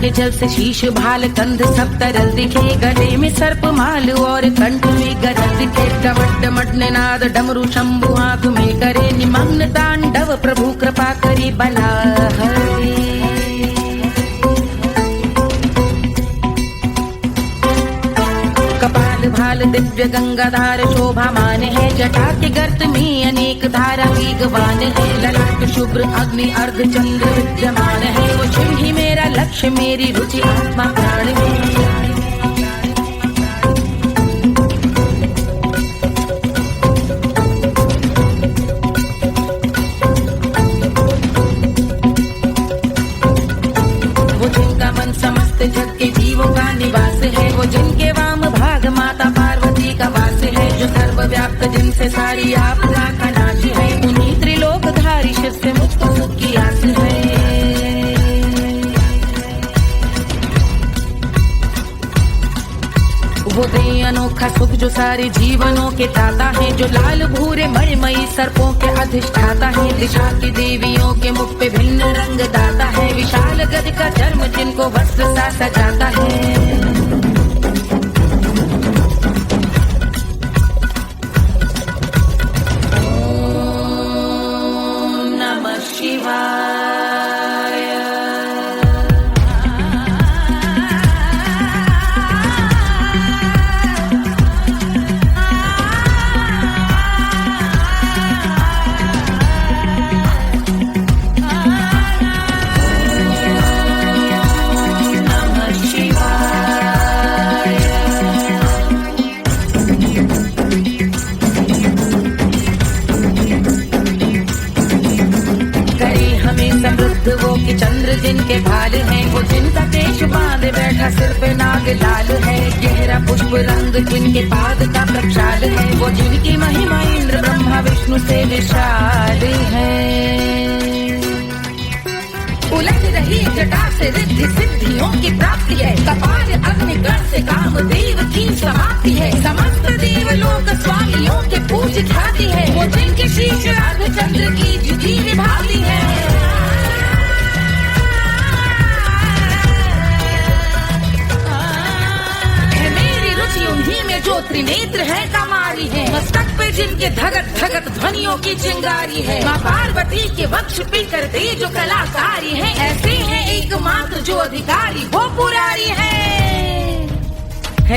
के जल से शीश भाल कंध सब तरल दिखे, गले में सर्प माल और कंठ में गरल दिखे। डमट डमट निनाद डमरू शंभु हाथ में करे निमग्न तांडव, प्रभु कृपा करी बला हरे। कपाल भाल दिव्य गंगाधार शोभामान है, जटा के गर्त में अनेक धारा वेगवान है। ललाट शुभ्र अग्नि अर्ध चंद्र विद्यमान है, वो शिव ही मेरा लक्ष्य मेरी रुचि आत्मा प्राण है। वो जिनका मन समस्त जग के जीवों का निवास है, वो जिनके वाम भाग माता पार्वती का वास है। जो सर्वव्याप्त जिनसे सारी आपदा का नाश है, उन्हीं त्रिलोकधारी शिव से मुझको सुख की आस है। वो दे अनोखा सुख जो सारे जीवनों के दाता है, जो लाल भूरे मणिमयी सर्पों के अधिष्ठाता है। दिशा की देवियों के मुख पे भिन्न रंग दाता है, विशाल गज का चर्म जिनको वस्त्र सा सजाता है। वो कि चंद्र जिनके भाल हैं, वो जिनका केश बांधे बैठा सिर पे नाग लाल है। गहरा पुष्प रंग जिनके पाद का प्रक्षाल है, वो जिनकी महिमा इंद्र ब्रह्मा विष्णु से विशाल है। उलझ रही जटा से रिद्धि सिद्धियों की प्राप्ति है, कपाल अग्निगण से कामदेव की समाप्ति है। समस्त देवलोक स्वामियों के पूज ख्याति है, वो जिनके शीश अर्ध चंद्र की जुटी निभाती है। उन्हीं में जो त्रिनेत्र है कमारी है, मस्तक पे जिनके धगत धगत ध्वनियों की चिंगारी है। माँ पार्वती के वक्ष पे करते जो कलाकारी है, ऐसे हैं एकमात्र जो अधिकारी वो पुरारी है।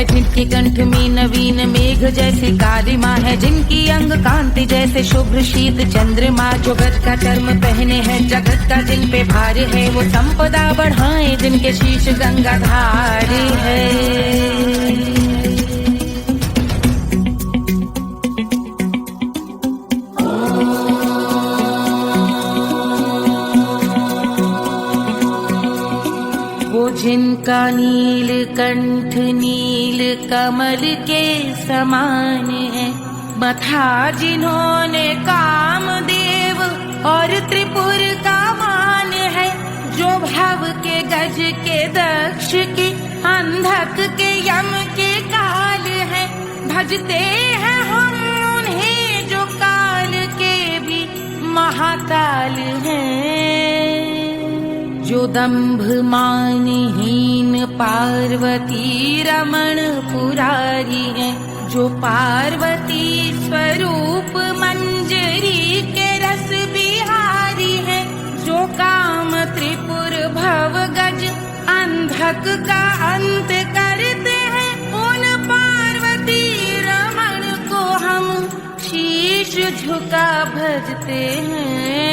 जिनके कंठ में नवीन मेघ जैसे काली माँ है, जिनकी अंग कांति जैसे शुभ्र शीत चंद्रमा। जो गज का चर्म पहने हैं जगत का जिन पे भार है, वो संपदा बढ़ाए जिनके शीश गंगाधार है। जिनका नील कंठ नील कमल के समान है, मथा जिन्होंने कामदेव और त्रिपुर का मान है। जो भव के गज के दक्ष के अंधक के यम के काल है, भजते हैं हम उन्हें जो काल के भी महाकाल हैं। जो दंभ मानहीन पार्वती रमण पुरारी है, जो पार्वती स्वरूप मंजरी के रस बिहारी है। जो काम त्रिपुर भव गज अंधक का अंत करते हैं, उन पार्वती रमण को हम शीश झुका भजते हैं।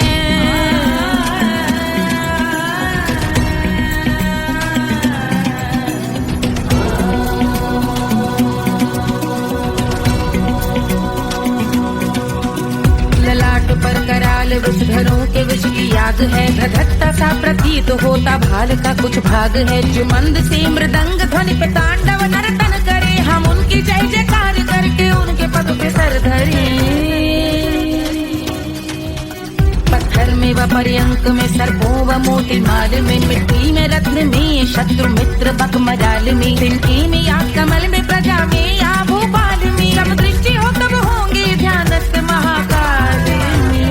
पर कराल विषधरों के विष की याद है, धधकता सा प्रतीत होता भाल का कुछ भाग है। जो मंद से मृदंग ध्वनि पे तांडव नर्तन करे, हम उनकी जय जयकार करके उनके पद पे सर धरे। पत्थर में व पर्यंक में सर्पों व मोती माल में, मिट्टी में रत्न में शत्रु मित्र बक मजाल में, तिनके में या कमल में प्रजा में या भोपाल में। जब दृष्टि हो तब होंगे ध्यानस्थ महाकाल में।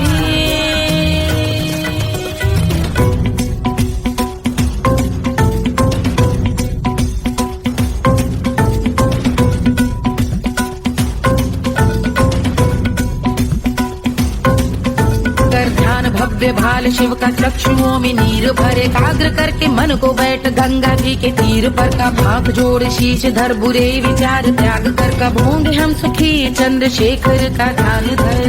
विशाल शिव का चक्षुओं में नीर भरे, एकाग्र करके मन को बैठ गंगा जी के तीर पर का भाग जोड़ शीश धर बुरे विचार त्याग कर कब होंगे हम सुखी चंद्रशेखर का ध्यान धर।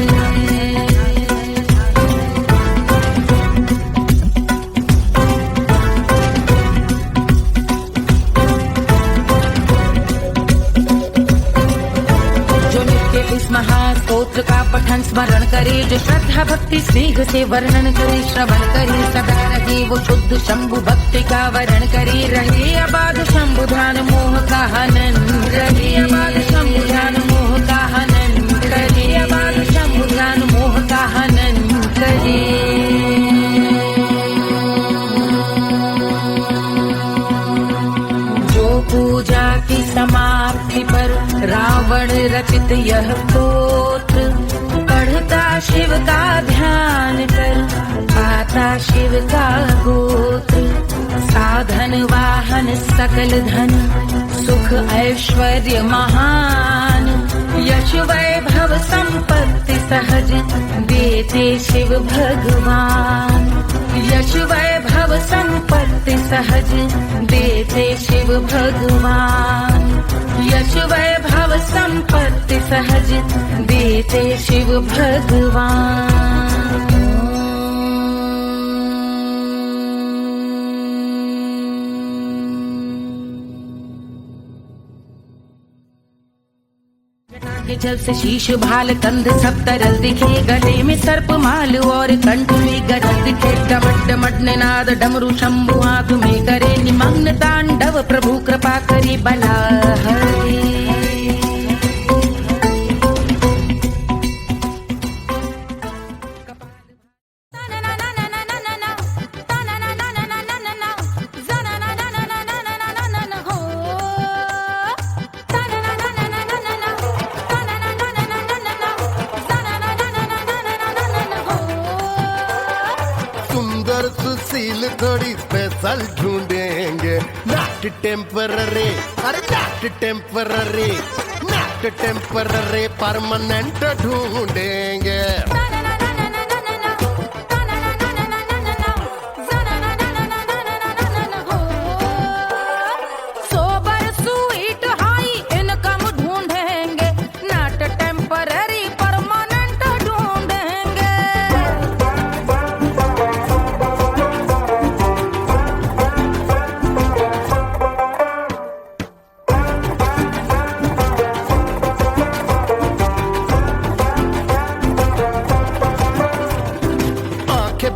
इस महास्तोत्र का पठन स्मरण करे, जो श्रद्धा भक्ति स्नेह से वर्णन करे, श्रवण करे सदा रहे वो शुद्ध शंभु भक्ति का वर्ण करे, रहे अबाध शंभु ध्यान मोह का हनन, रहे अबाध शंभु ध्यान मोह का हनन करे, अबाध शंभु ध्यान मोह का हनन करे। पूजा की समाप्ति पर रावण रचित यह स्तोत्र, पढ़ता शिव का ध्यान कर पाता शिव का गोत्र, साधन वाहन सकल धन सुख ऐश्वर्य महान, यश वैभव संपत्ति सहज देते शिव भगवान, यश वैभव संपत्ति सहज देते शिव भगवान, यश वैभव संपत्ति सहज देते शिव भगवान। के जल से शीश भाल कंध सब तरल दिखे, गले में सर्प माल और कंठ में गरल दिखे, डमट डमट निनाद डमरू शंभु हाथ में करे, निमग्न तांडव प्रभु कृपा करे बला हरे। सुशील थोड़ी स्पेशल ढूंढेंगे, नॉट टेम्पररी, अरे not temporary, not temporary permanent ढूंढेंगे। सोबर स्वीट हाई इनकम ढूंढेंगे, नॉट टेम्पररी परमानेंट ढूंढेंगे।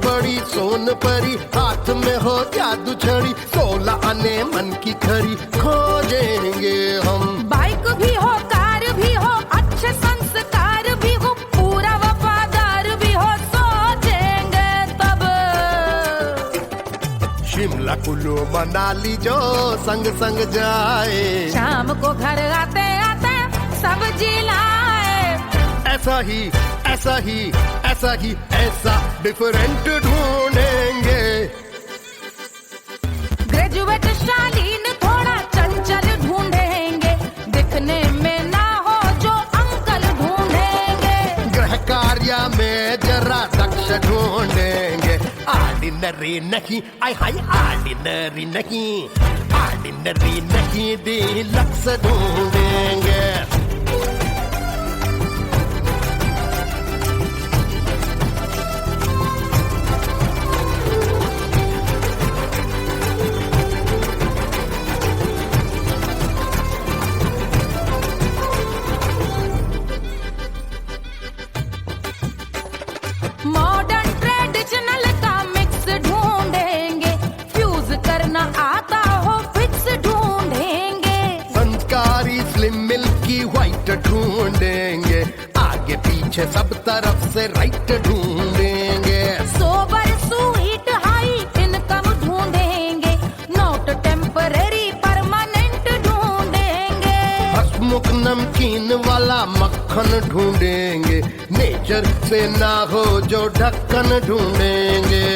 बड़ी सोन परी हाथ में हो जादू छड़ी, 16 आने मन की खरी खोजेंगे हम। बाइक भी हो कार भी हो अच्छे संस्कार भी हो, पूरा वफादार भी हो, सोचेंगे तब। शिमला कुल्लू मनाली जो संग संग जाए, शाम को घर आते आते सब्जी लाए, ऐसा ही ऐसा ही ऐसा ही ऐसा डिफरेंट ढूंढेंगे। ग्रेजुएट शालीन थोड़ा चंचल ढूंढेंगे, दिखने में ना हो जो अंकल ढूंढेंगे। गृह कार्य में जरा दक्ष ढूंढेंगे, ऑर्डिनरी नहीं आई हाई ऑर्डिनरी नहीं, ऑर्डिनरी नहीं डीलक्स ढूंढेंगे। मॉडर्न ट्रेडिशनल का मिक्स ढूंढेंगे, फ्यूज करना आता हो फिक्स ढूंढेंगे। संस्कारी स्लिम मिल्की व्हाइट ढूंढेंगे, आगे पीछे सब तरफ से राइट ढूंढेंगे। सोबर स्वीट हाई इनकम ढूंढेंगे, नॉट टेम्पररी परमानेंट ढूंढेंगे। हसमुख नमकीन वाला मक्खन ढूंढेंगे, नेचर से ना हो जो ढक्कन ढूंढेंगे।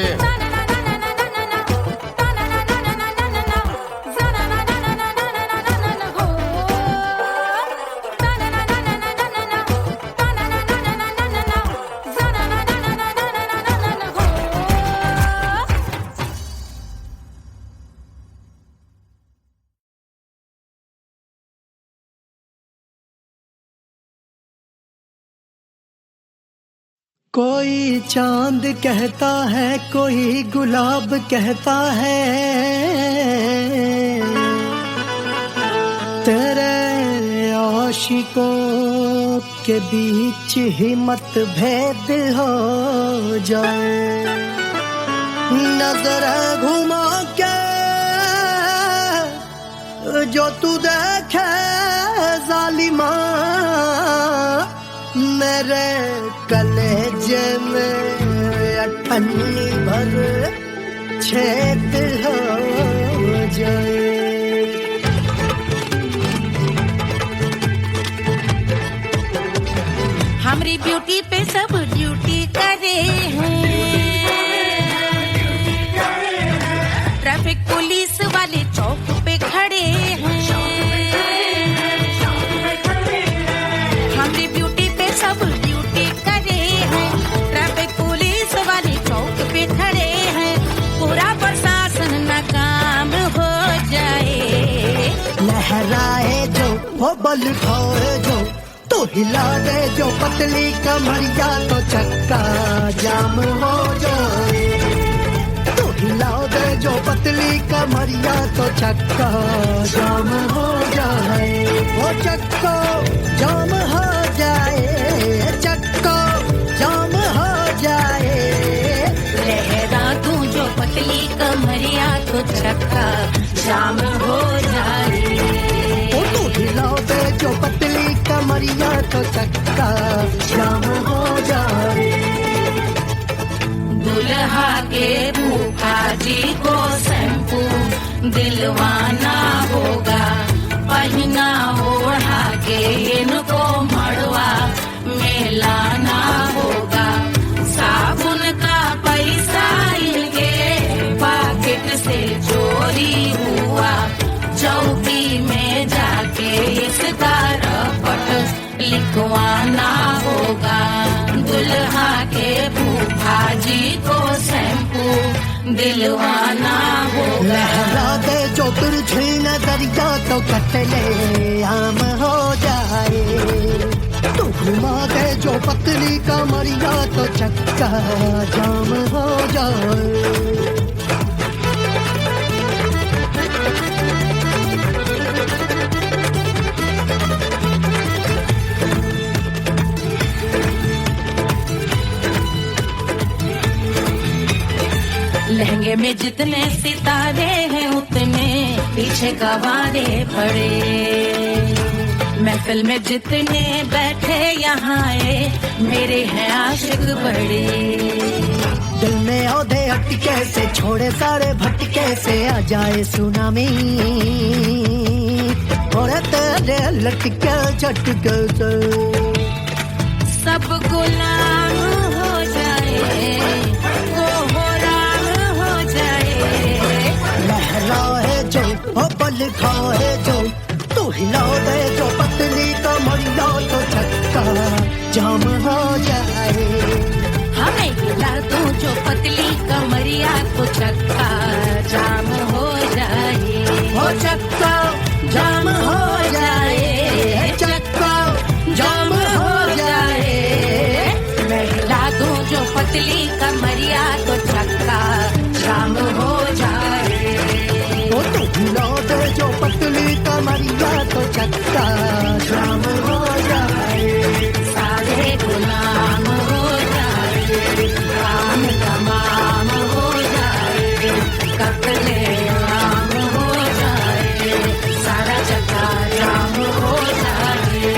कोई चांद कहता है, कोई गुलाब कहता है, तेरे आशिकों के बीच ही मतभेद हो जाए। नजर घुमा के जो तू देखे जालिमा, मेरे कलेजे में अठन्नी भर छेद हो जाए। हमारी ब्यूटी पे सब ड्यूटी करे हैं, ट्रैफिक पुलिस वाले चौक पे खड़े हैं। हमारी ब्यूटी पे सब ड्यूटी करे हैं, ट्रैफिक पुलिस वाले चौक पे खड़े हैं। पूरा प्रशासन नाकाम हो जाए। लहराए जो वो बल खाए जो, तो हिला दे जो पतली कमरिया, तो चक्का जाम हो जाए। तो हिला दे जो पतली कमरिया, तो चक्का जाम हो जाए। वो चक्का जाम हो जाए, चक्का जाम हो जाए। लहरा तू जो पतली कमरिया, तो चक्का जाम हो जाए। तो हिला दे जो पतली कमरिया, तो चक्का जाम हो जाए। दुल्हा के फूफा जी को शैम्पू दिलवाना होगा, पहना ओढ़ा के इनको मड़वा में लाना होगा। साबुन का पैसा इनके पॉकेट से चोरी हुआ, चौकी में जाके इसका रपट लिखवाना होगा। दुल्हा के फूफा जी को शैम्पू दिलवाना होगा। लहरा दे जो तिरछी नजरिया, तो कतले आम हो जाए। तू घुमा दे जो पतली कमरिया, तो चक्का जाम हो जाए। लहंगे में जितने सितारे हैं, उतने पीछे गवारे पड़े। महफिल में जितने बैठे यहाँ आए, मेरे हैं आशिक बड़े। दिल में औधे हटके से, छोड़े सारे भटके से, आ जाए सुनामी और तेरे लटके झटके से सब गुलाम हो जाए, लहराए जो वो पल खाए जो, तू हिला दे जो पतली कमरिया, तो चक्का जाम हो जाए। हमें हिला दो जो पतली कमरिया, तो चक्का जाम हो जाए। वो चक्का जाम हो जाए, चक्का जाम हो जाए। मैं हिला दूं जो पतली कमरिया, तो चक्का जाम हो जाए। तो हिला दे जो पतली कमरिया, तो चक्का जाम हो जाए। सारे गुलाम हो जाए, काम तमाम हो जाए, कपड़े आम हो जाए, सारा चक्का जाम हो जाए।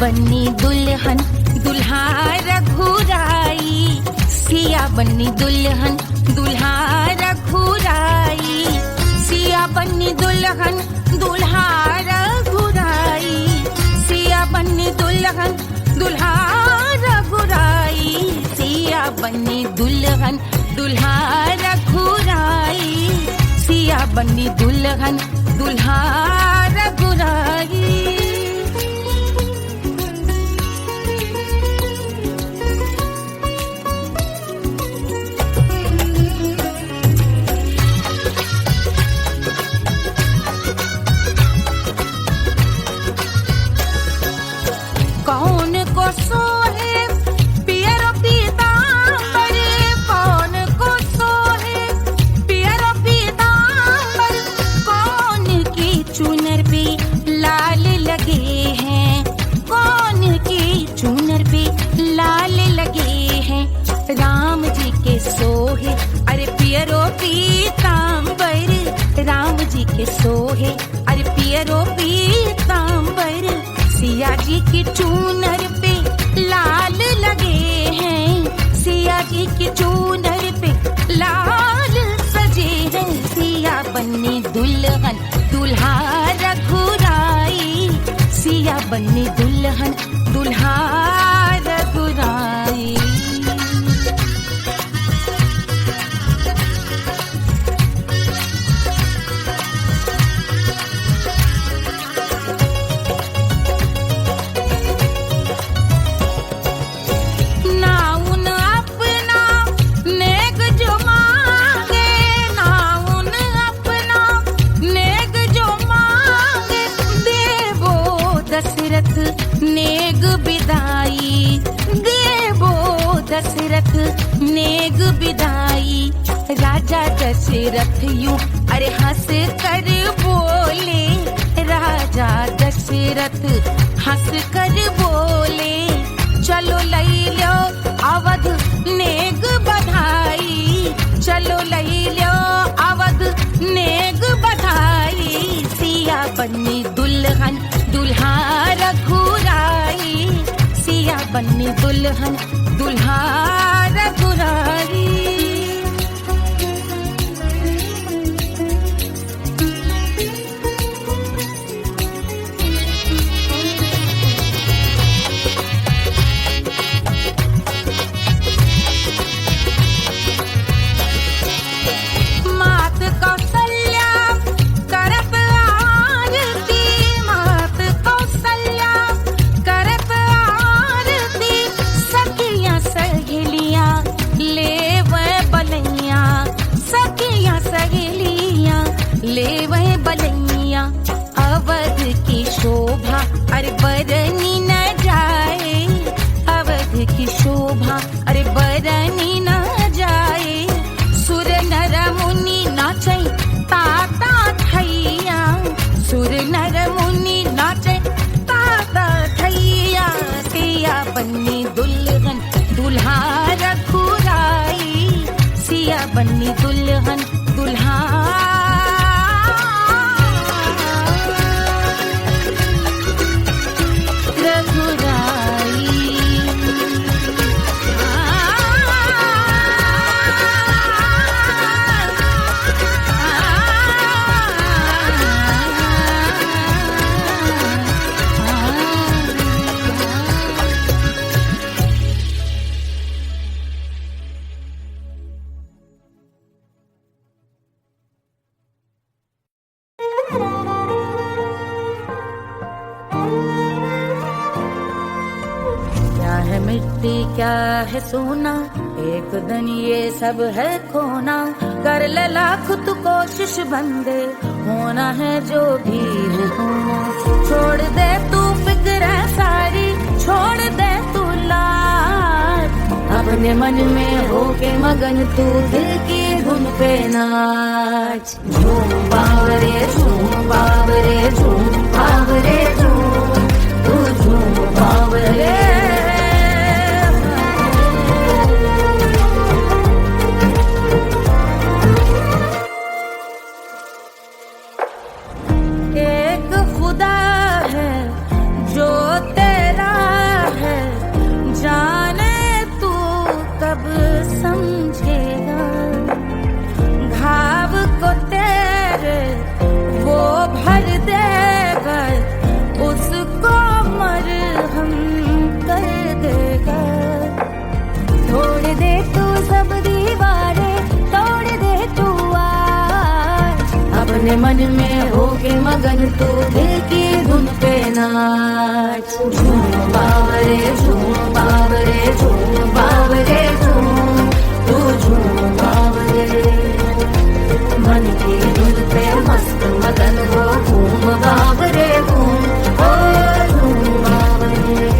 बन्नी दुल्हन दुल्हा रघुराई, सिया बन्नी दुल्हन दुल्हा रघुराई, सिया बन्नी दुल्हन दुल्हा रघुराई, सिया बन्नी दुल्हन दुल्हा रघुराई, सिया दुल्हन दुल्हा रघुराई, सिया बनी दुल्हन दुल्हा रघुराई। कौन को सोहे पियरो पीतांबर, कौन को सोहे पियरो पीतांबर, कौन की चुनर पे लाल लगे हैं, कौन की चुनर पे लाल लगे हैं। राम जी के सोहे अरे पियरो पीतांबर, राम जी के सोहे अरे पियरो पीतांबर, सिया जी की चूनर पे लाल लगे हैं, सिया जी की चूनर पे लाल सजे हैं। सिया बनी दुल्हन दुल्हा रघुराई, सिया बनी दुल्हन दुल्हा रघुराई। नेग बिदाई देवो दशरथ नेग बिदाई, राजा दशरथ यूं अरे हंस कर बोले, राजा दशरथ हंस कर बोले, चलो लई लो अवध नेग बधाई, चलो लई लो अवध नेग बधाई। सिया बनी दुल्हन दुल्हा रघुराई, सिया बनी दुल्हन दुल्हा रघुराई। ले वह बलैया अवध की शोभा अरे बरनी न जाए, अवध की शोभा अरे बरनी न जाए। सुर नर मुनि नाचे ताता थैया, सुर नर मुनि नाचे ताता थैया। सिया बनी दुल्हन दुल्हा रघुराई, सिया बनी दुल्हन दुल्हा मिट्टी क्या है सोना, एक दिन ये सब है खोना। कर ले लाख तू कोशिश बंदे, होना है जो भी है होना। छोड़ दे तू फिक्र सारी, छोड़ दे तू लाज, अपने मन में होके मगन तू दिल की धुन पे नाच। झूम बावरे झूम बावरे झूम बावरे झूम, तू झूम बावरे। घाव को तेरे वो भर दे अपने मन में होके मगन तू दिल की धुन पे नाच। झूम बावरे झूम बावरे झूम बावरे झूम, तू झूम बावरे। मन की धुन पे मस्त मगन हो घूम बावरे घूम, ओ झूम बावरे।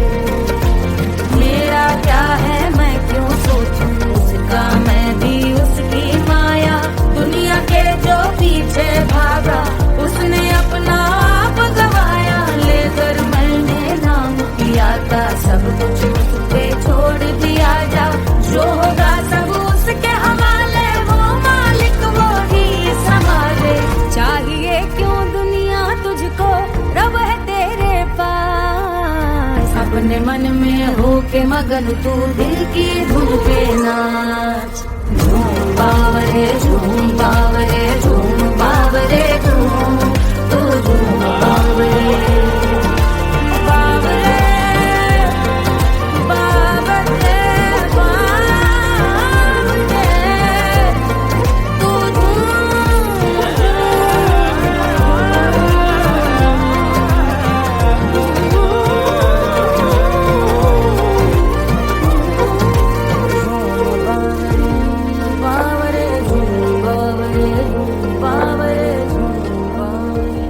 मेरा क्या है मैं क्यों सोचूं उसका, मैं भी उसकी माया। दुनिया के जो पीछे भागा उसने अपना आप गवाया। लेकर मैंने नाम किया था सब कुछ उस पे छोड़ दिया जा। जो होगा सब उसके हवाले, वो मालिक वो ही संभाले। चाहिए क्यों दुनिया तुझको, रब है तेरे पास। अपने मन में होके मगन तू दिल की धुन पे नाच। झूम बावरे झूम बावरे झूम बावरे झूम, तू झूम बावरे बावरे बावरे बावरे, तू बावरे झूम बावरे बावरे झूम बावरे।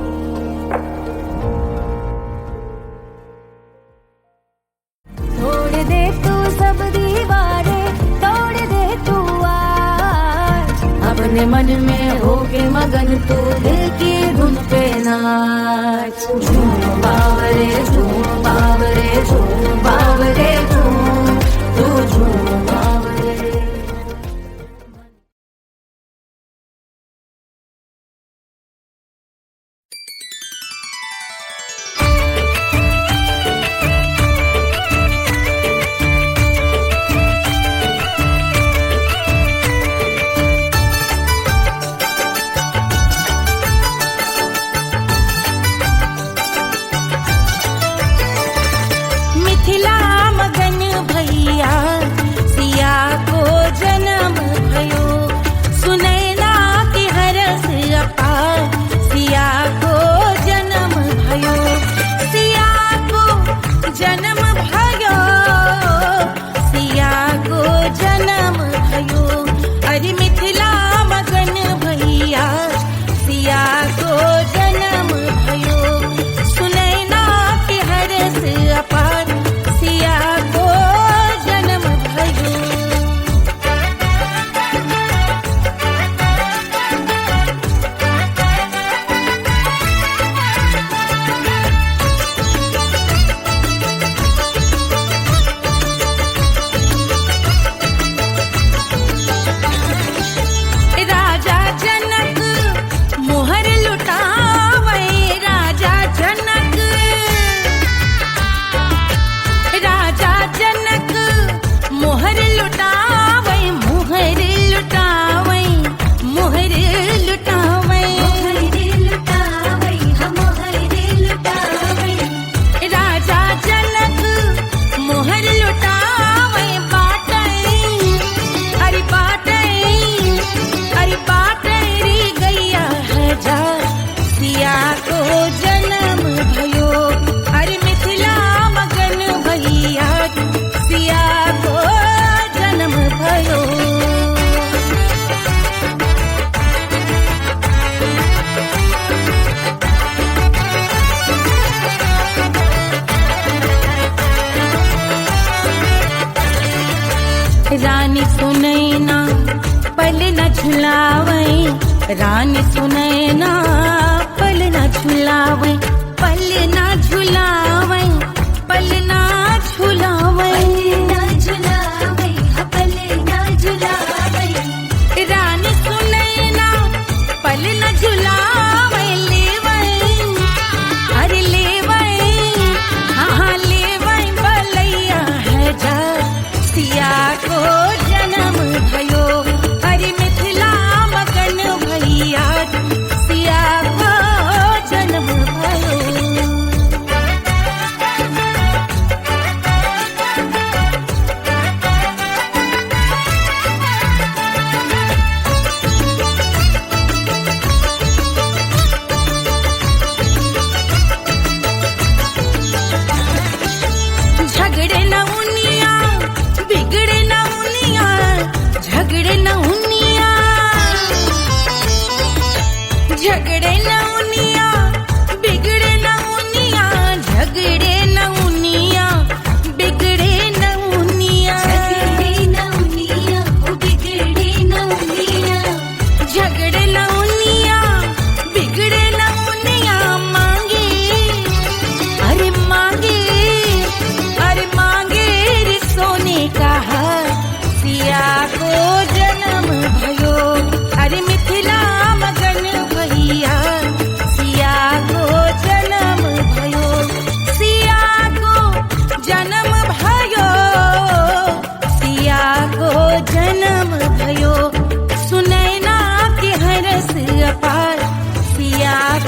तोड़ दे तू सब दीवारें, तोड़ दे तू आज। अपने मन में होके मगन तू दिल की धुन पे नाच। झूम बावरे झूम बावरे झूम बावरे झूम, तू झूम बावरे। मिथिला मगन भैया सिया को जन्म भयो। सुनैना की हरस अपार सिया को जन्म भयो। सिया को जन्म भयो, सिया को जन्म भयो। अरे मिथिला मगन भैया सिया को जन्म भयो। सुनैना की हरस अपार सिया को जन्म भयो। राजा जनक मोहर लुटावे, राजा जनक, राजा जनक मोहर लुटावे, मोहर लुटावे, मोहर लुटावे, मोहर लुटावे, हम मोहर लुटावे। राजा जनक मोहर लुटावे, बाटे अरे बाटे अरे बाटे रे गैया हजार सिया को जन्म भयो। अरे मिथिला मगन भैया सिया को जन्म भयो। रानी सुनैना पल न झुलावे, रानी सुनैना पल न झुलावे, पल न झुलावे, पल न झुलावे, पल न झुलावे। रानी सुनैना पल न झुलावे, लेवै अरे लेवै, हाँ लेवै बलैया है जा सिया को जन्म भयो। अरे मिथिला मगन भैया सिया को जन्म भयो।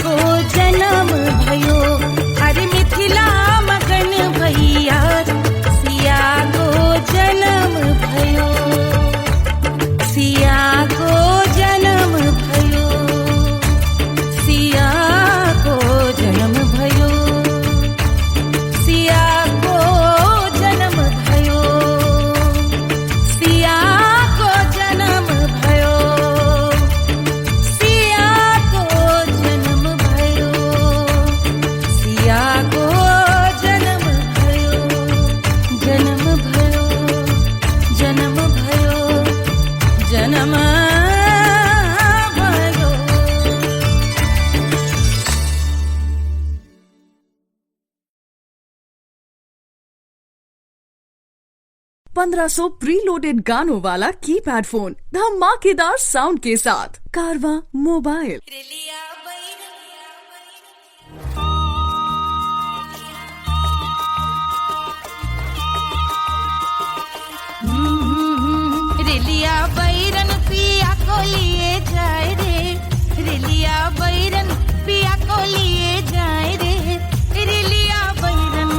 को जन्म भयो, अरे मिथिला मगन भैया सिया को जन्म भयो, सिया को जन्म भयो, सिया को जन्म भयो, सिया को जन्म भयो, सिया को जन्म भयो, सिया को जन्म भयो, सिया को जन्म भयो, जन्म भयो, जन्म भयो, जन्म भयो। 1500 प्रीलोडेड गानों वाला कीपैड फोन धमाकेदार साउंड के साथ कारवा मोबाइल। रेलिया बैरन पिया को लिए जाए रे, रेलिया बैरन पिया को लिए जाए रे, रेलिया बैरन,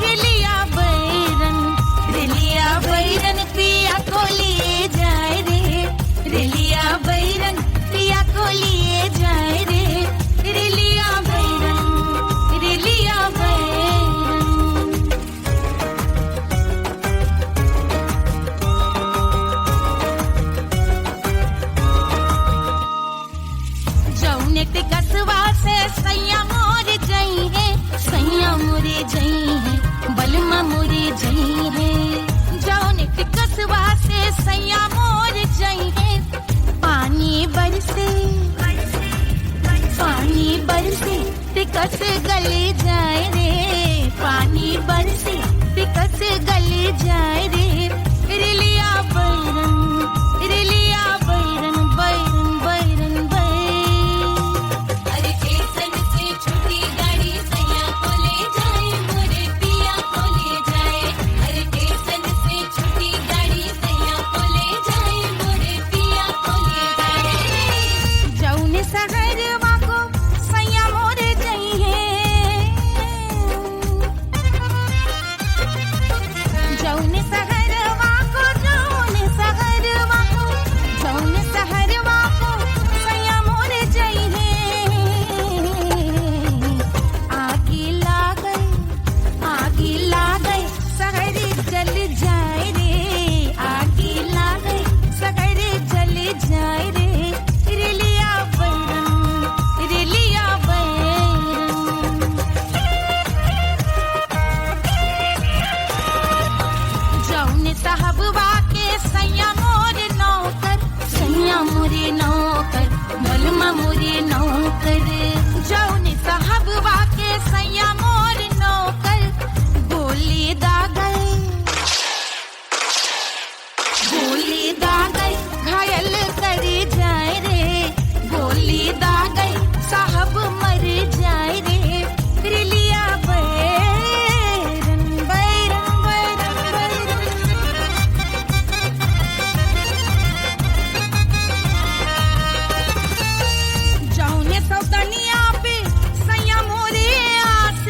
रेलिया बैरन, रेलिया बैरन पिया को लिए जाए रे, रेलिया बैरन पिया को लिए जाए रे, रेलिया बैरन, रेलिया बैरन। जौने ते कसवा से सैया मोर जई है, सैया मोरे जई है, बलमा मोरे जई है, जौने ते कसवा से सैया मोर जई है, पानी बरसे, पानी बरसे ते कस गले जाए रे, पानी बरसे ते कस गले जाए रे, रेलिया बैरन, रेलिया बैरन, बैरन बैरन बैरन। अरे स्टेशन से छूटी गाड़ी सैया को ले जाए, मोरे पिया को ले जाए, अरे स्टेशन से छूटी गाड़ी सैया को ले जाए, मोरे पिया को ले जाए। जौने सहरवा को सैया मोरे जई है, जौने सहरवा को, जौने सहरवा को, जौने सहरवा को सैया मोरे जई है, आगे लागल, आगे लागल सहरे जल जाए रे, आगे लागल सहरे जल जाए रे, रेलिया बैरन, रेलिया बैरन। जौने साहबवा के सैया मोरे नौकर, सैया मोरे नौकर, बलमा मोरे नौकर, जौने साहबवा के सैया मोरे नौकर, गोली दागल, गोली दागल घायल करे जाए रे, गोली दागल साहब मर जाए रे, रेलिया बैरन, बैरन बैरन बैरन। जौने सौतनिया पे सैया मोरे आस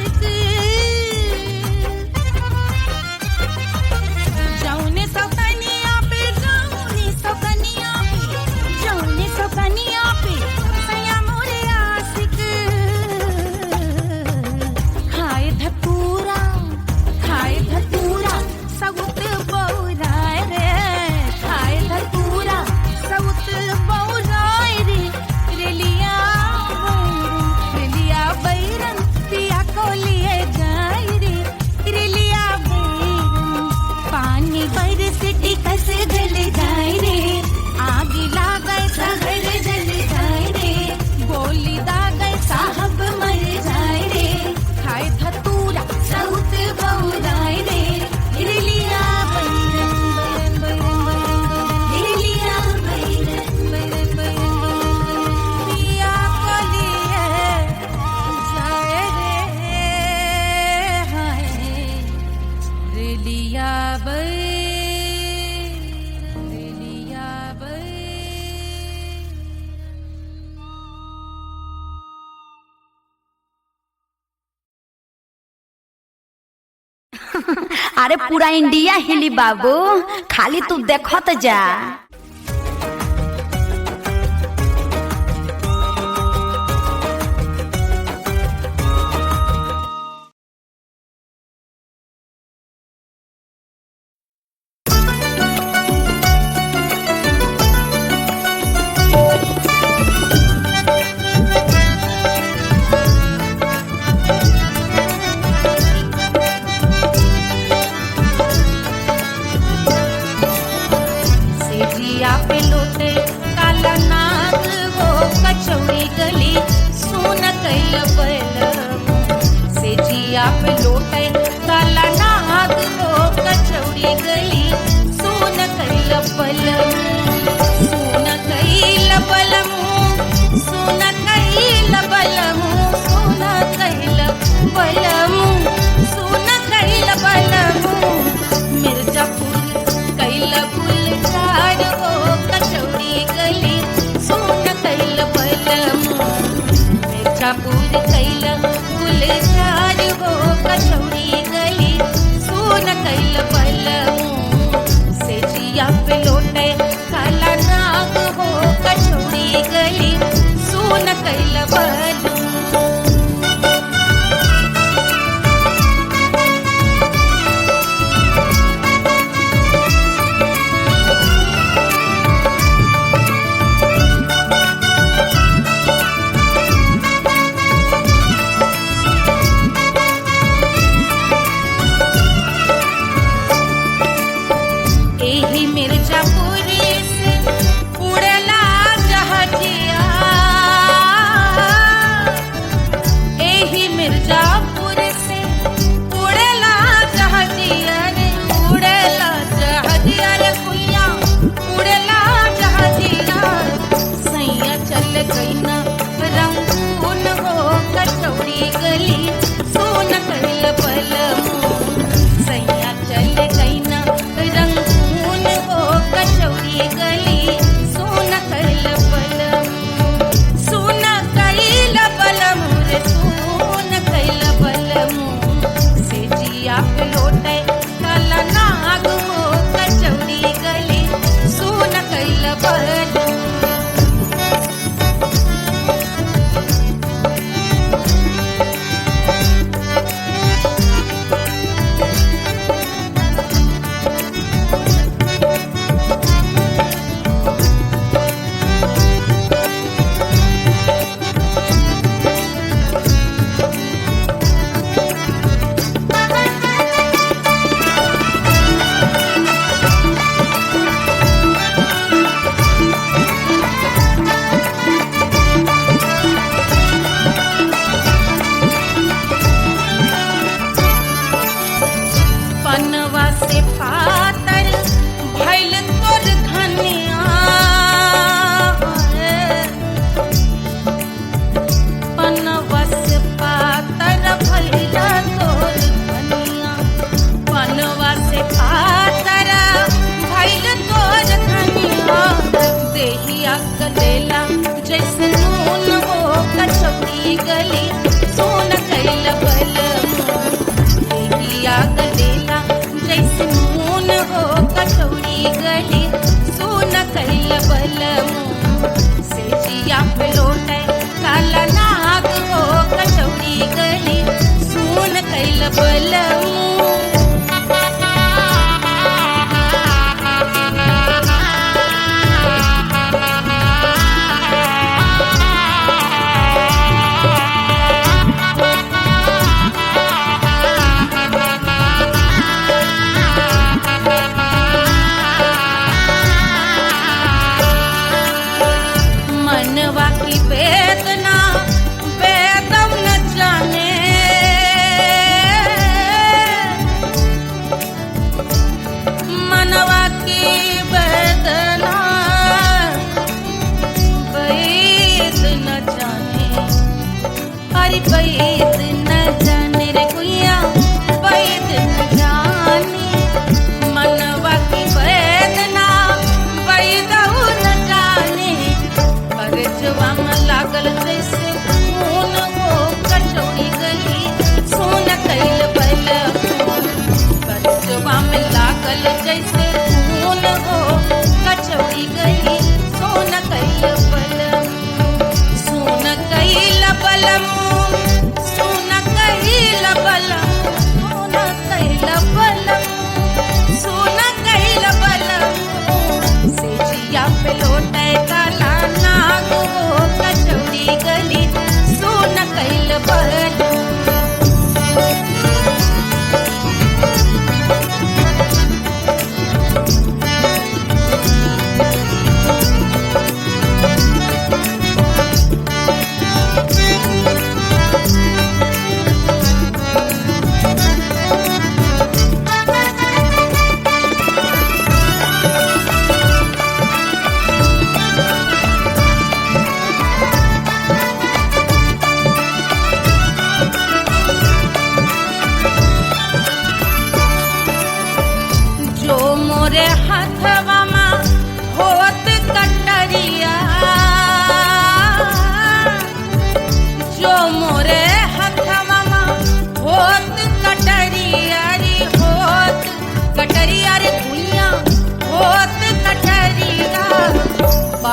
अरे पूरा इंडिया हिली बाबू, खाली तू देखत जा।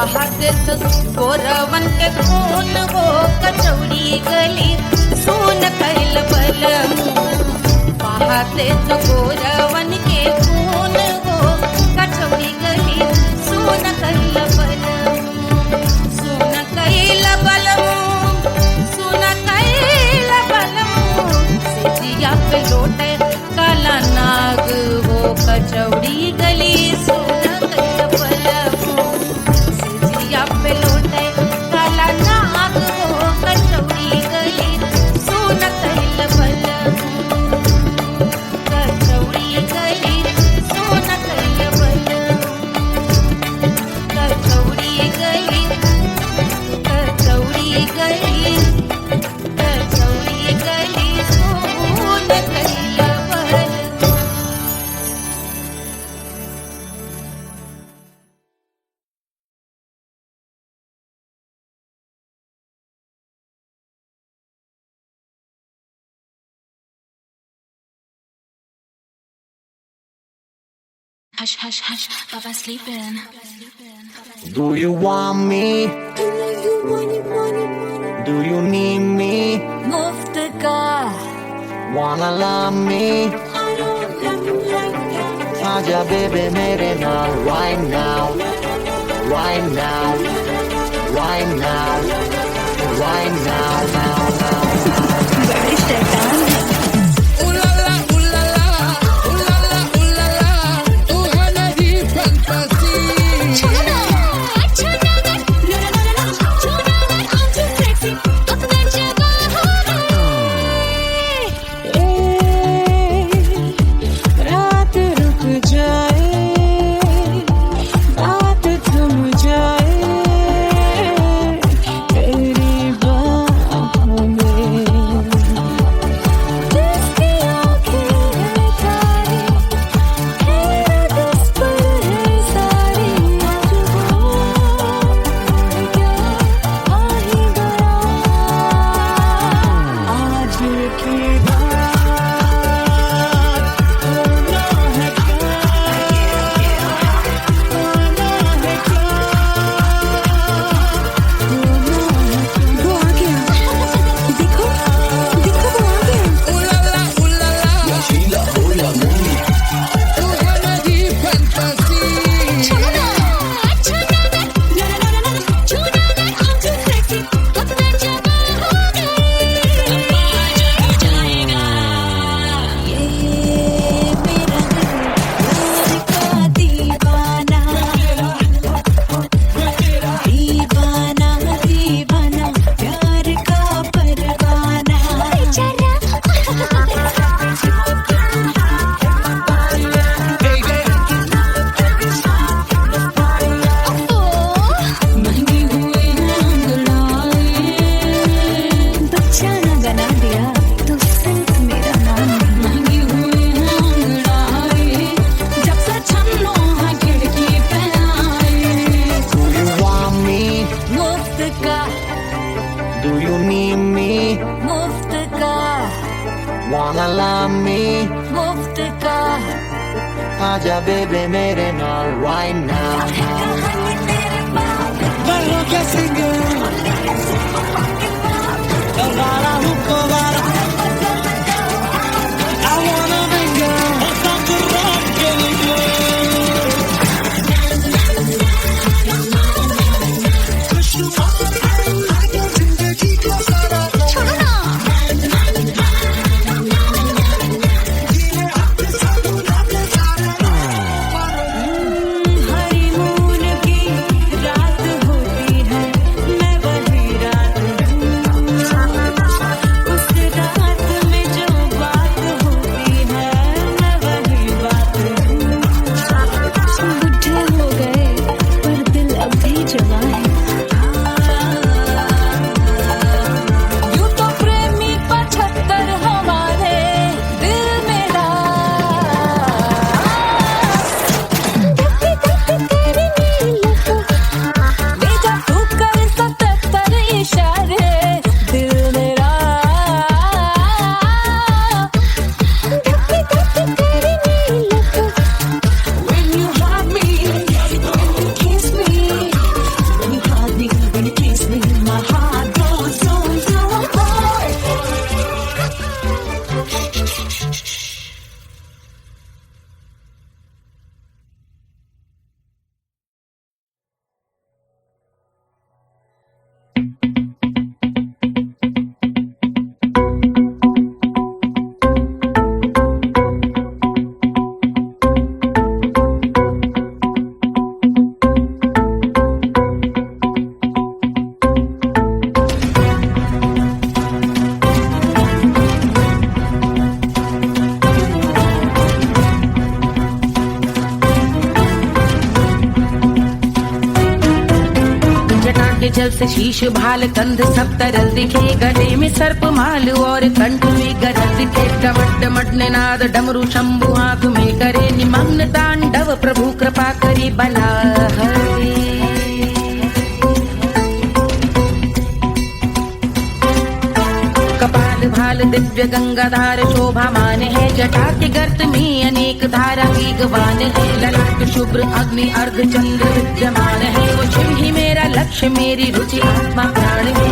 बहाते तो गोरवन के खून वो कचौड़ी गली सोन कैल बलमू बहाते तो गोरवन के खून वो कचौड़ी गली सोन कैल बलमू सोन कैल बलमू सोन कैल बलमू सिजिया पे लोटे काला नाग वो कचौड़ी गली सोन कैल बलमू सिजिया पे लोटे काला नाग वो कचौड़ी गली सोन कैल बलमू कचौड़ी गली सोन कैल बलमू कचौड़ी गली कचौड़ी गली कचौड़ी गली सोन कैल बलमू। Hush, hush, hush, Papa's sleeping. Do you want me? Do you need me? मुफ्त का Wanna love me? आजा baby मेरे नाल right now, right now, right now, right now, now, now. बड़ी शैतान है। Wanna love me? मुफ्त का आजा baby मेरे नाल right now. Bello que sigue. Elvara Hukovara. I wanna bring you. Honeymoon की रात होती है, मैं वही रात कुंडल से शीश भाल कंध सब तरल दिखे, गले में सर्प माल और कंठ में गरज दिखे। डमट डमट निनाद डमरू शंभु आंख में करे निमग्न तांडव, प्रभु कृपा करे बला हरे। कपाल भाल दिव्य गंगाधार शोभामान है, जटा के गर्त में अनेक धारा वेगवान है। ललाट शुभ्र अग्नि अर्ध चंद्र विद्यमान है, वो शिव ही मेरा लक्ष्य मेरी रुचि आत्मा प्राण है।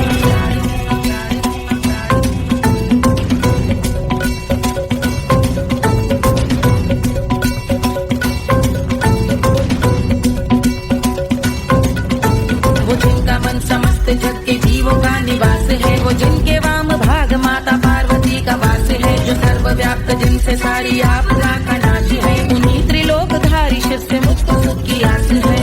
वो जिनका मन समस्त जग के जीवों का निवास है, वो जिनके वाम भाग माता पार्वती का वास है। जो सर्वव्याप्त जिनसे सारी आपदा का नाश है, उन्हीं त्रिलोकधारी शिव से मुझको सुख की आस है।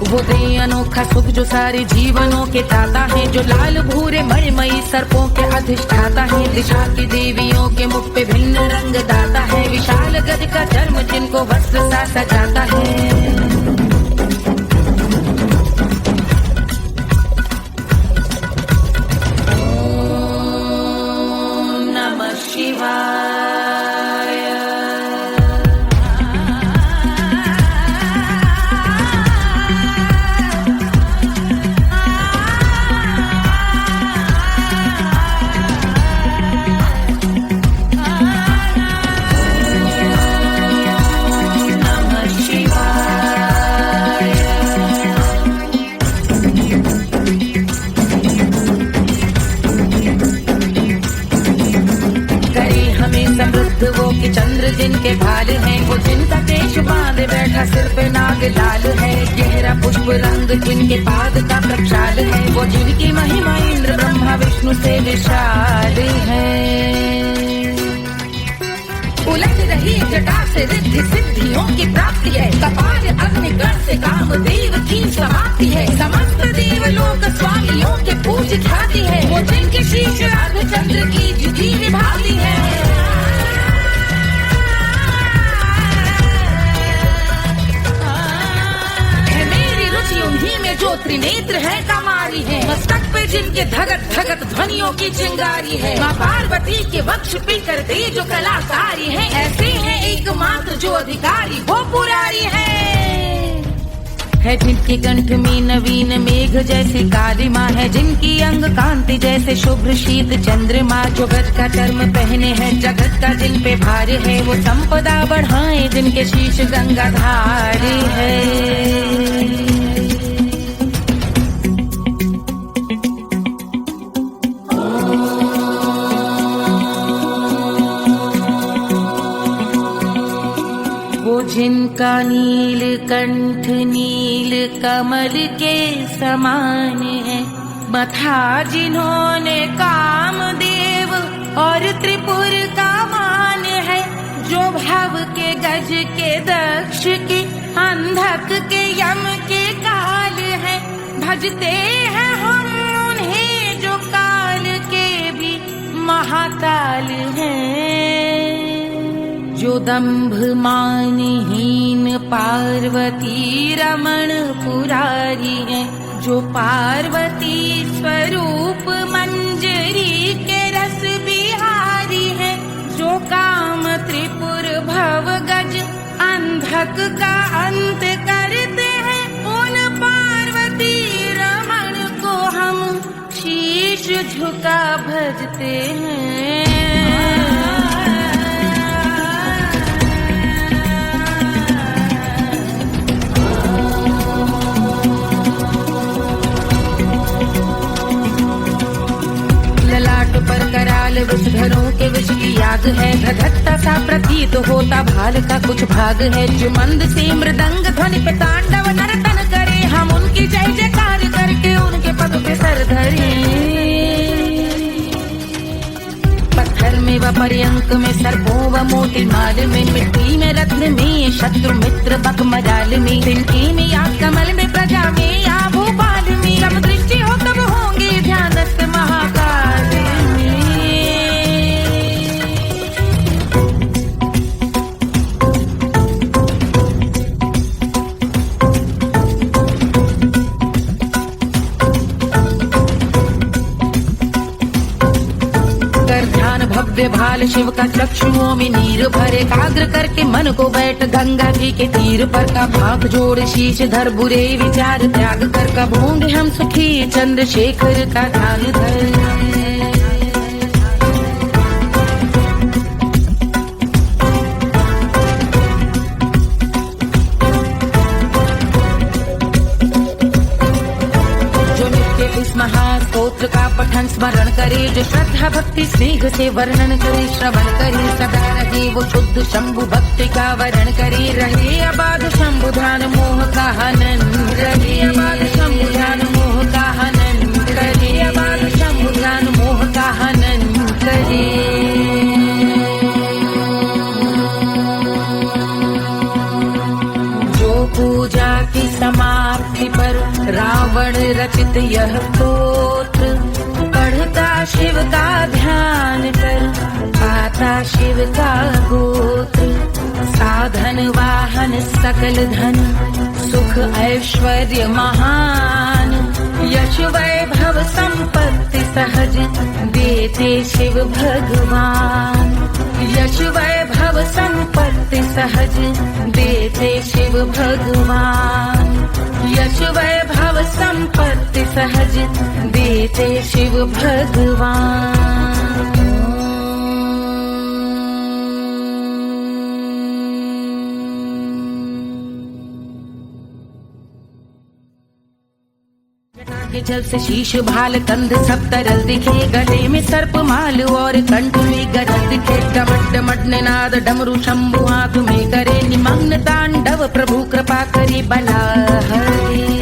वो दे अनोखा सुख जो सारे जीवनों के दाता है, जो लाल भूरे मणिमयी सर्पों के अधिष्ठाता है। दिशा की देवियों के मुख पे भिन्न रंग दाता है, विशाल गज का चर्म जिनको वस्त्र सा सजाता है। ओम नमः शिवाय। वो कि चंद्र जिनके भाल हैं, वो जिनका केश बांधे बैठा सिर पे नाग लाल है। गहरा पुष्प रंग जिनके पाद का प्रक्षाल है, वो जिनकी महिमा इंद्र ब्रह्मा विष्णु से विशाल है। उलट रही जटा से रिद्धि सिद्धियों की प्राप्ति है, कपाल अग्निगण से कामदेव की समाप्ति है। समस्त देवलोक स्वामियों के पूज ख्याति है, वो जिनके शीश अर्धचंद्र की जुदी निभाती है। उन्हीं में जो त्रिनेत्र है कमारी है, मस्तक पे जिनके धगत धगत ध्वनियों की चिंगारी है। माँ पार्वती के वक्ष पे कर दे जो कलाकारी है, ऐसे हैं एकमात्र जो अधिकारी वो पुरारी है। जिनके कंठ में नवीन मेघ जैसी काली माँ है, जिनकी अंग कांति जैसे शुभ्र शीत चंद्रमा। जो गज का चर्म पहने हैं जगत का जिन पे भार है, वो संपदा बढ़ाए जिनके शीश गंगाधार है। जिनका नील कंठ नील कमल के समान है, मथा जिन्होंने कामदेव और त्रिपुर का मान है। जो भव के गज के दक्ष के अंधक के यम के काल है, भजते हैं हम उन्हें जो काल के भी महाकाल हैं। जो दंभ मानहीन पार्वती रमण पुरारी है, जो पार्वती स्वरूप मंजरी के रस बिहारी है। जो काम त्रिपुर भव गज अंधक का अंत करते हैं, उन पार्वती रमण को हम शीश झुका भजते हैं। पर कराल विषधरों के विष की याद है, धधकता सा प्रतीत होता भाल का कुछ भाग है। जो मंद से मृदंग ध्वनि पे तांडव नर्तन करे, हम उनकी जय जयकार करके उनके पद पे सर धरे। पत्थर में व पर्यंक में सर्पों व मोती माल में, मिट्टी में रत्न में शत्रु मित्र बक मजाल में, तिनके में या कमल में प्रजा में या भोपाल में। जब दृष्टि हो तब होंगे ध्यानस्थ महाकाल में। भव्य भाल शिव का चक्षुओं में नीर भरे एकाग्र करके मन को बैठ गंगा जी के तीर पर का भाग जोड़ शीश धर बुरे विचार त्याग कर कब होंगे हम सुखी चंद्रशेखर का ध्यान धर। इस महास्तोत्र का पठन स्मरण करे, जो श्रद्धा भक्ति स्नेह से वर्णन करे, श्रवण करे सदा रहे वो शुद्ध शंभु भक्ति का वर्ण करे, रहे अबाध शंभु ध्यान मोह का हनन, रहे अबाध शंभु ध्यान मोह का हनन, रहे अबाध शंभु ध्यान मोह का हनन करे। पूजा की समाप्ति पर रावण रचित यह स्तोत्र पढ़ता शिव का ध्यान कर, पाता शिव का गोत्र, साधन वाहन सकल धन, सुख ऐश्वर्य महान, यश वैभव संपत्ति सहज देते शिव भगवान, यश वैभव संपत्ति सहज देते शिव भगवान, यश वैभव संपत्ति सहज देते शिव भगवान। के जल से शीश भाल कंध सब तरल दिखे, गले में सर्प माल और कंठ में गरज दिखे, डमट डमट निनाद डमरू शंभु हाथ में करे, निमग्न तांडव प्रभु कृपा करे बला हरे।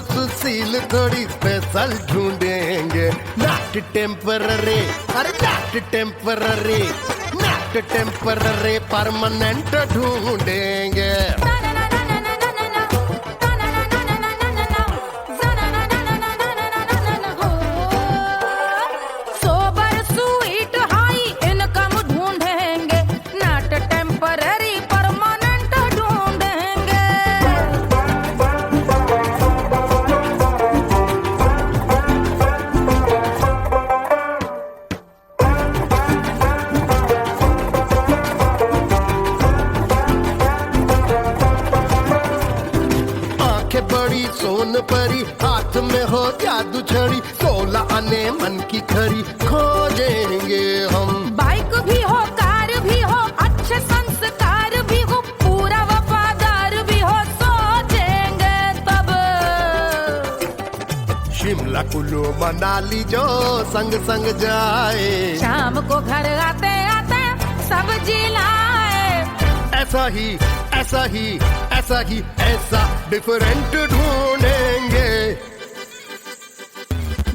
सुशील थोड़ी स्पेशल ढूंढेंगे, नॉट टेम्पररी, अरे not temporary, not temporary, permanent ढूंढेंगे। सोबर स्वीट हाई इनकम ढूंढेंगे, नॉट टेम्पररी परमानेंट ढूंढेंगे। बड़ी सोन परी, हाथ में हो जादू छड़ी, 16 आने मन की खरी खोजेंगे हम। बाइक भी हो कार भी हो, अच्छे संस्कार भी हो, पूरा वफादार भी हो, सोचेंगे तब। शिमला कुल्लू मनाली जो संग संग जाए, शाम को घर आते आते सब्जी लाए, ऐसा ही ऐसा ही ऐसा ही ऐसा डिफरेंट ढूंढेंगे।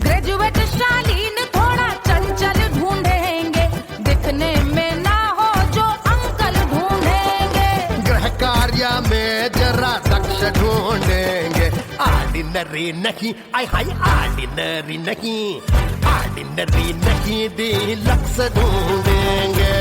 ग्रेजुएट शालीन थोड़ा चंचल ढूंढेंगे, दिखने में ना हो जो अंकल ढूंढेंगे। गृह कार्य में जरा दक्ष ढूंढेंगे, ऑर्डिनरी नहीं, आई हाय ऑर्डिनरी नहीं, ऑर्डिनरी नहीं, डीलक्स ढूंढेंगे।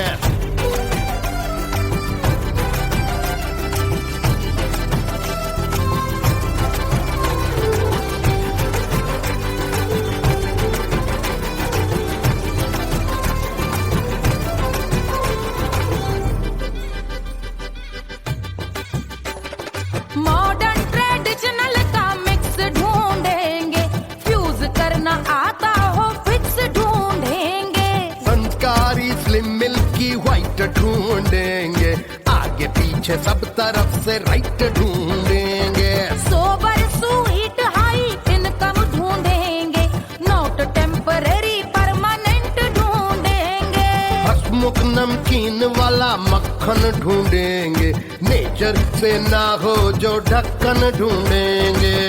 मॉडर्न ट्रेडिशनल का मिक्स ढूंढेंगे, फ्यूज करना आता हो फिक्स ढूंढेंगे। संस्कारी स्लिम मिल्की व्हाइट ढूंढेंगे, आगे पीछे सब तरफ से राइट ढूंढेंगे। सोबर स्वीट हाई इनकम ढूंढेंगे, नॉट टेम्पररी परमानेंट ढूंढेंगे। हसमुख नमकीन वाला मक्खन ढूंढेंगे, नेचर से ना हो जो ढक्कन ढूंढेंगे।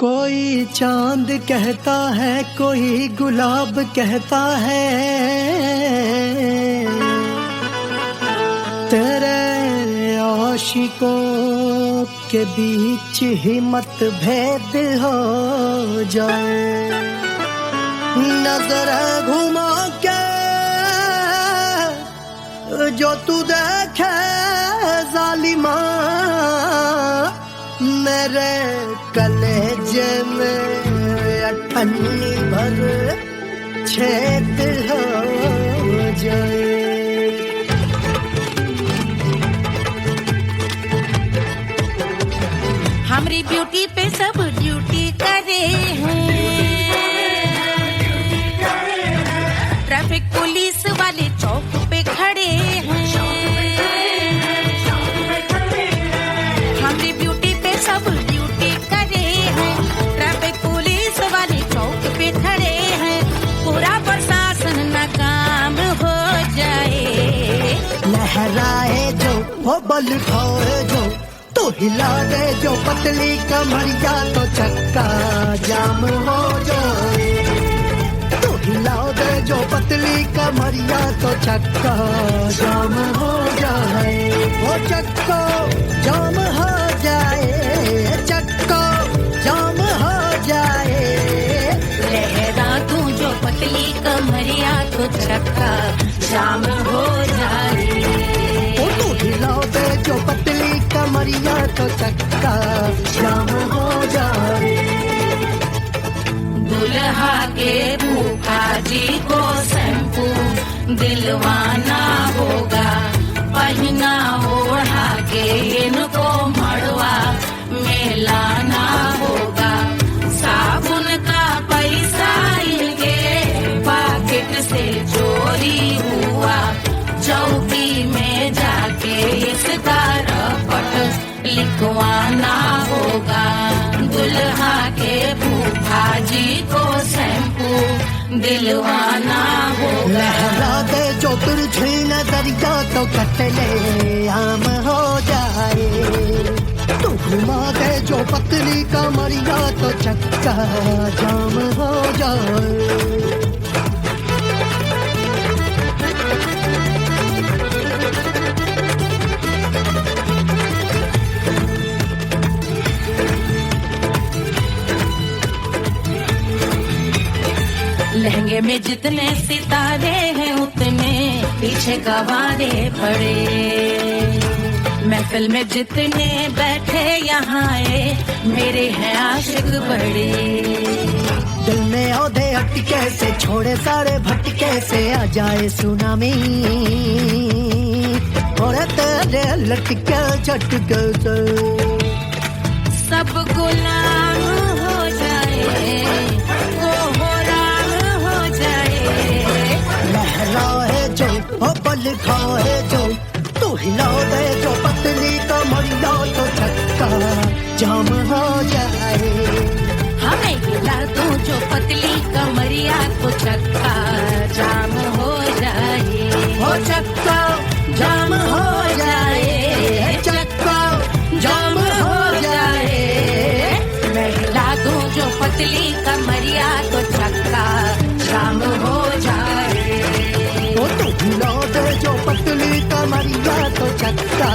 कोई चांद कहता है, कोई गुलाब कहता है, तेरे आशिकों के बीच ही मतभेद हो जाए। नजर घुमा के जो तू देखे जालिमा, मेरे कलेजे में अठन्नी भर छेद हो जाए। हमारी ब्यूटी पे सब ड्यूटी करे हैं, ट्रैफिक पुलिस वाले चौक पे खड़े हैं। हमारी ब्यूटी पे सब ड्यूटी करे हैं, ट्रैफिक पुलिस वाले चौक पे खड़े हैं। पूरा प्रशासन नाकाम हो जाए। लहराए जो वो बल खाए जो, तो हिला दे जो पतली कमरिया, तो चक्का जाम हो जाए। तो हिला दे जो पतली कमरिया, तो चक्का जाम हो जाए। वो चक्का जाम हो जाए, चक्का जाम हो जाए। लहरा तू जो पतली कमरिया, तो चक्का जाम हो जाए। तो हिला दे जो पतली कमरिया, तो चक्का जाम हो जाए। दुल्हा के फूफा जी को शैम्पू दिलवाना होगा, पहना ओढ़ा के इनको मड़वा में लाना होगा। साबुन का पैसा इनके पॉकेट से चोरी हुआ, चौकी में जाके इसका रपट लिखवाना होगा। दुल्हा के फूफा जी को शैम्पू दिलवाना होगा। लहरा दे जो तुझे नजरिया, तो कतले आम हो जाए। तू घुमा दे जो पतली कमरिया, तो चक्का जाम हो जाए। लहंगे में जितने सितारे हैं, उतने पीछे गवारे पड़े। महफिल में जितने बैठे यहाँ आए, मेरे हैं आशिक बड़े। दिल में औधे अटके से, छोड़े सारे भटके से, आ जाए सुनामी और तेरे लटके झटके से सब गुलाम हो जाए, वो हो राम हो जाए। लहराए जो ओ पल खाए जो, तू हिला दे जो पतली कमरिया, तो चक्का जाम हो जाए। हमें हिला दो जो पतली कमरिया, तो चक्का जाम हो जाए। ओ चक्का जाम हो जाए, चक्का जाम हो जाए। मैं हिला दूं जो पतली कमरिया, तो चक्का जाम हो जाए। ओ तू हिला दे जो पतली कमरिया, तो चक्का